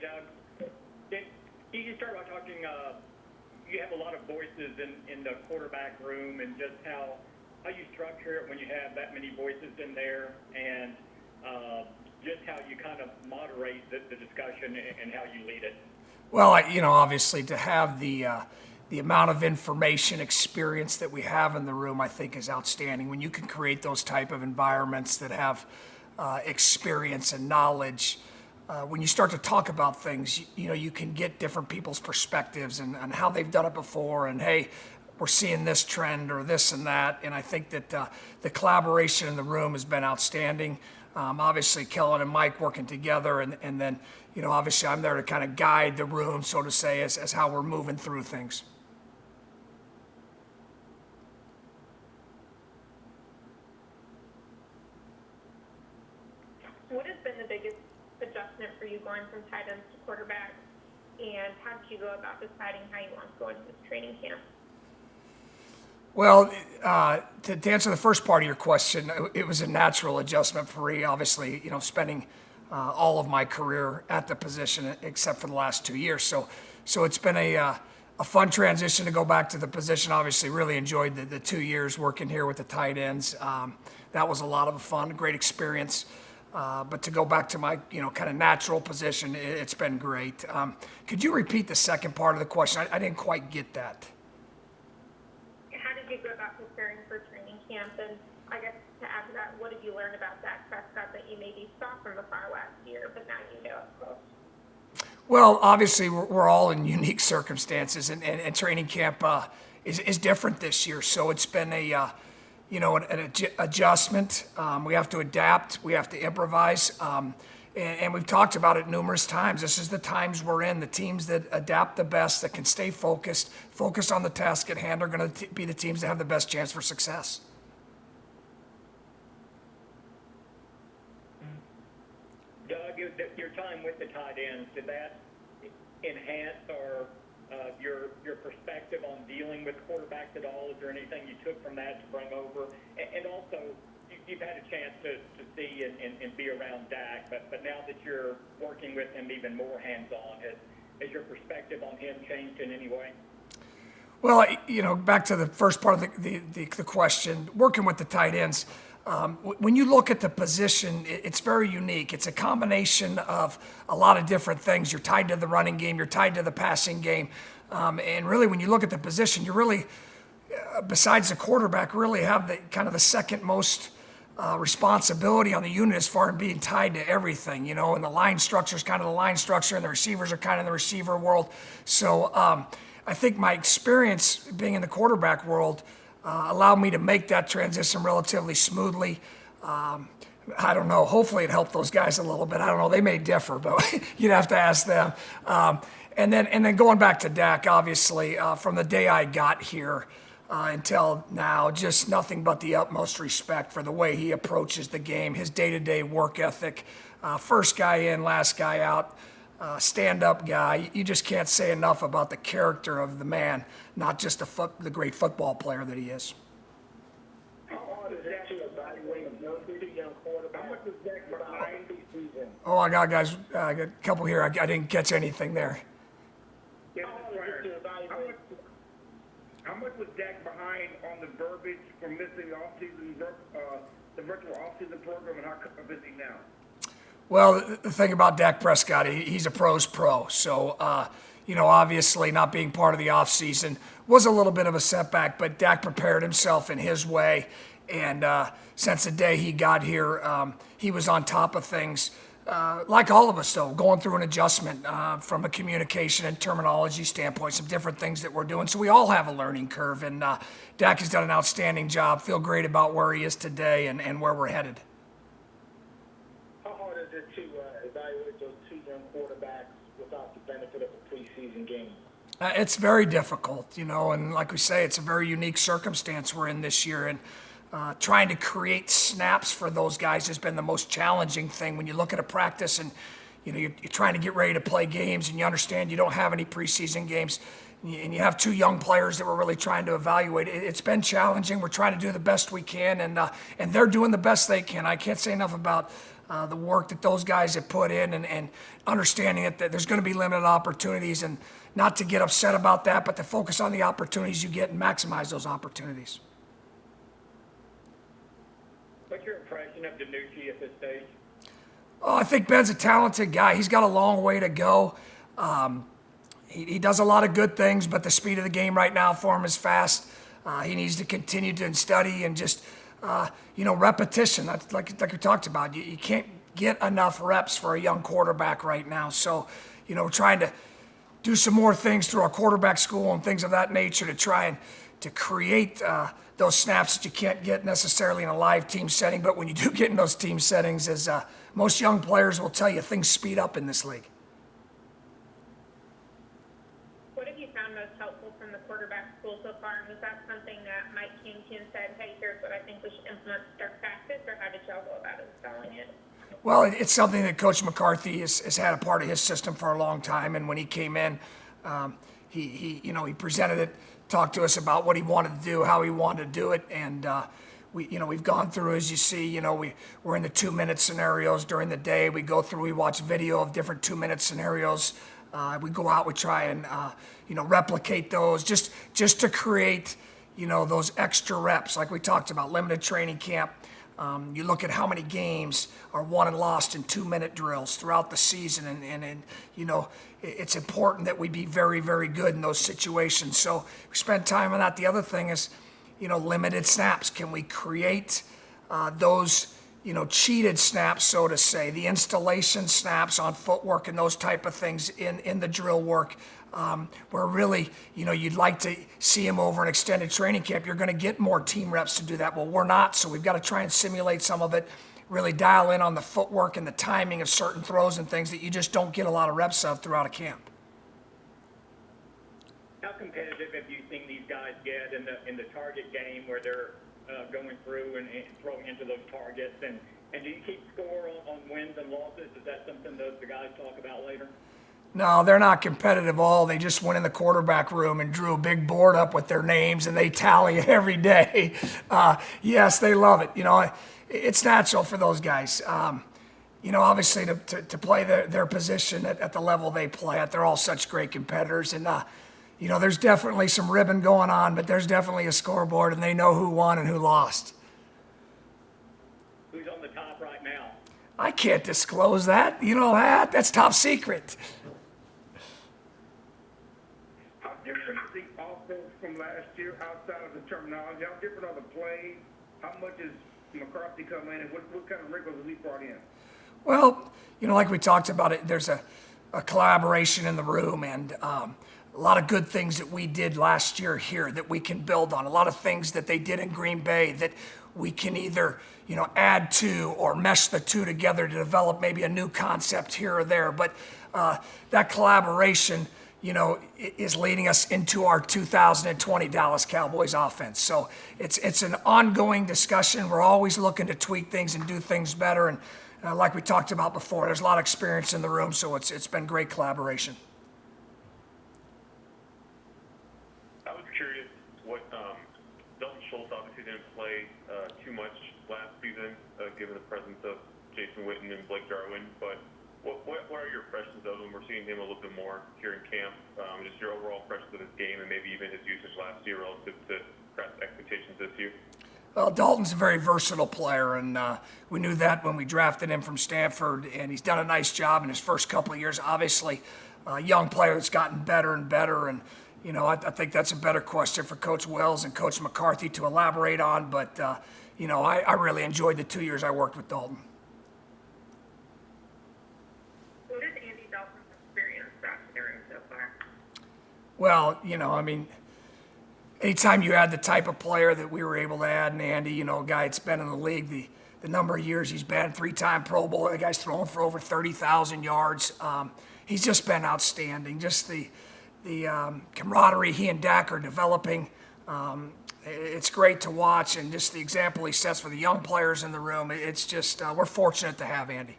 Doug. You start by talking, you have a lot of voices in the quarterback room, and just how you structure it when you have that many voices in there, and just how you kind of moderate the discussion and how you lead it. Well, obviously to have the amount of information experience that we have in the room, I think is outstanding. When you can create those type of environments that have experience and knowledge, when you start to talk about things, you can get different people's perspectives and how they've done it before, and hey, we're seeing this trend or this and that. And I think that the collaboration in the room has been outstanding. Obviously, Kellen and Mike working together, and then, obviously I'm there to kind of guide the room, so to say, as how we're moving through things. What has been the biggest adjustment for you going from tight ends to quarterback, and how did you go about deciding how you want to go into this training camp? Well, to answer the first part of your question, it was a natural adjustment for me. Obviously, spending all of my career at the position except for the last 2 years. So it's been a fun transition to go back to the position. Obviously, really enjoyed the 2 years working here with the tight ends. That was a lot of fun, great experience. But to go back to my, kind of natural position, it's been great. Could you repeat the second part of the question? I didn't quite get that. How did you go about preparing for training camp? And I guess to add to that, what did you learn about Dak Prescott that you maybe saw from afar last year, but now you know up close? Well, obviously, we're all in unique circumstances, and training camp is different this year. So it's been an adjustment. We have to adapt. We have to improvise. And we've talked about it numerous times. This is the times we're in. The teams that adapt the best, that can stay focused on the task at hand, are going to be the teams that have the best chance for success. Doug, your time with the tight ends, did that enhance or your perspective on dealing with quarterbacks at all? Is there anything you took from that to bring over? And also, you've had a chance to see and be around Dak, but now that you're working with him even more hands-on, has your perspective on him changed in any way? Well, back to the first part of the question, working with the tight ends, when you look at the position, it's very unique. It's a combination of a lot of different things. You're tied to the running game, you're tied to the passing game, and really when you look at the position, you really, besides the quarterback, really have the kind of the second most responsibility on the unit as far as being tied to everything, and the line structure is kind of the line structure, and the receivers are kind of the receiver world. So I think my experience being in the quarterback world allowed me to make that transition relatively smoothly. I don't know. Hopefully it helped those guys a little bit. I don't know. They may differ, but you'd have to ask them. And then going back to Dak, obviously, from the day I got here until now, just nothing but the utmost respect for the way he approaches the game, his day-to-day work ethic, first guy in, last guy out, stand-up guy. You just can't say enough about the character of the man, not just the great football player that he is. How hard is that to evaluate those two young quarterbacks? How much is Dak behind this season? Oh, I got guys, I got a couple here. I didn't catch anything there. How much was Dak behind on the verbiage for missing the offseason, the virtual offseason program, and how is he now? Well, the thing about Dak Prescott, he's a pro's pro. So, obviously not being part of the offseason was a little bit of a setback, but Dak prepared himself in his way. And since the day he got here, he was on top of things. Like all of us, though, going through an adjustment from a communication and terminology standpoint, some different things that we're doing. So we all have a learning curve, and Dak has done an outstanding job. Feel great about where he is today and where we're headed. How hard is it to evaluate those two young quarterbacks without the benefit of a preseason game? It's very difficult, and like we say, it's a very unique circumstance we're in this year, and trying to create snaps for those guys has been the most challenging thing. When you look at a practice and you're trying to get ready to play games, and you understand you don't have any preseason games, and you have two young players that we're really trying to evaluate. It's been challenging. We're trying to do the best we can, and they're doing the best they can. I can't say enough about the work that those guys have put in, and understanding that there's going to be limited opportunities, and not to get upset about that, but to focus on the opportunities you get and maximize those opportunities. What's your impression of Danucci at this stage? Oh, I think Ben's a talented guy. He's got a long way to go. He does a lot of good things, but the speed of the game right now for him is fast. He needs to continue to study and just, repetition. That's like we talked about. You can't get enough reps for a young quarterback right now. So, we're trying to do some more things through our quarterback school and things of that nature to try and to create those snaps that you can't get necessarily in a live team setting. But when you do get in those team settings, as most young players will tell you, things speed up in this league. What have you found most helpful from the quarterback school so far? And was that something that Mike came to you and said, hey, here's what I think we should implement to start practice, or how did y'all go about installing it? Well, it's something that Coach McCarthy has had a part of his system for a long time, and when he came in, he presented it, talked to us about what he wanted to do, how he wanted to do it, and we've gone through, as you see, we're in the 2-minute scenarios during the day. We go through, we watch video of different 2-minute scenarios. We go out, we try and replicate those just to create those extra reps, like we talked about, limited training camp. You look at how many games are won and lost in 2-minute drills throughout the season, and it's important that we be very, very good in those situations. So we spend time on that. The other thing is, limited snaps. Can we create those, cheated snaps, so to say, the installation snaps on footwork and those type of things in the drill work, where really, you'd like to see him over an extended training camp. You're going to get more team reps to do that. Well, we're not, so we've got to try and simulate some of it, really dial in on the footwork and the timing of certain throws and things that you just don't get a lot of reps of throughout a camp. How competitive have you seen these guys get in the target game where they're going through and throwing into those targets? And do you keep score on wins and losses? Is that something the guys talk about later? No, they're not competitive at all. They just went in the quarterback room and drew a big board up with their names, and they tally it every day. Yes, they love it. It's natural for those guys. Obviously to play their position at the level they play at. They're all such great competitors. And, there's definitely some ribbon going on, but there's definitely a scoreboard, and they know who won and who lost. Who's on the top right now? I can't disclose that. You know that? That's top secret. How different is the offense from last year outside of the terminology? How different are the plays? How much is McCarthy come in, and what kind of wrinkles has he brought in? Well, like we talked about it, there's a collaboration in the room, and a lot of good things that we did last year here that we can build on. A lot of things that they did in Green Bay that we can either, add to or mesh the two together to develop maybe a new concept here or there. But that collaboration, is leading us into our 2020 Dallas Cowboys offense. So it's an ongoing discussion. We're always looking to tweak things and do things better. And like we talked about before, there's a lot of experience in the room, so it's been great collaboration. I was curious what Dalton Schultz obviously didn't play too much last season, given the presence of Jason Witten and Blake Jarwin, but what are your impressions of him? We're seeing him a little bit more here in camp. Just your overall impressions of his game and maybe even his usage last year relative to perhaps expectations this year. Well, Dalton's a very versatile player, and we knew that when we drafted him from Stanford, and he's done a nice job in his first couple of years. Obviously, a young player that's gotten better and better, and I think that's a better question for Coach Wells and Coach McCarthy to elaborate on, but I really enjoyed the 2 years I worked with Dalton. What is Andy Dalton's experience considering so far? Well, anytime you add the type of player that we were able to add in Andy, a guy that's been in the league the number of years he's been, 3-time Pro Bowl, the guy's thrown for over 30,000 yards. He's just been outstanding. Just the camaraderie he and Dak are developing. It's great to watch, and just the example he sets for the young players in the room. It's just, we're fortunate to have Andy.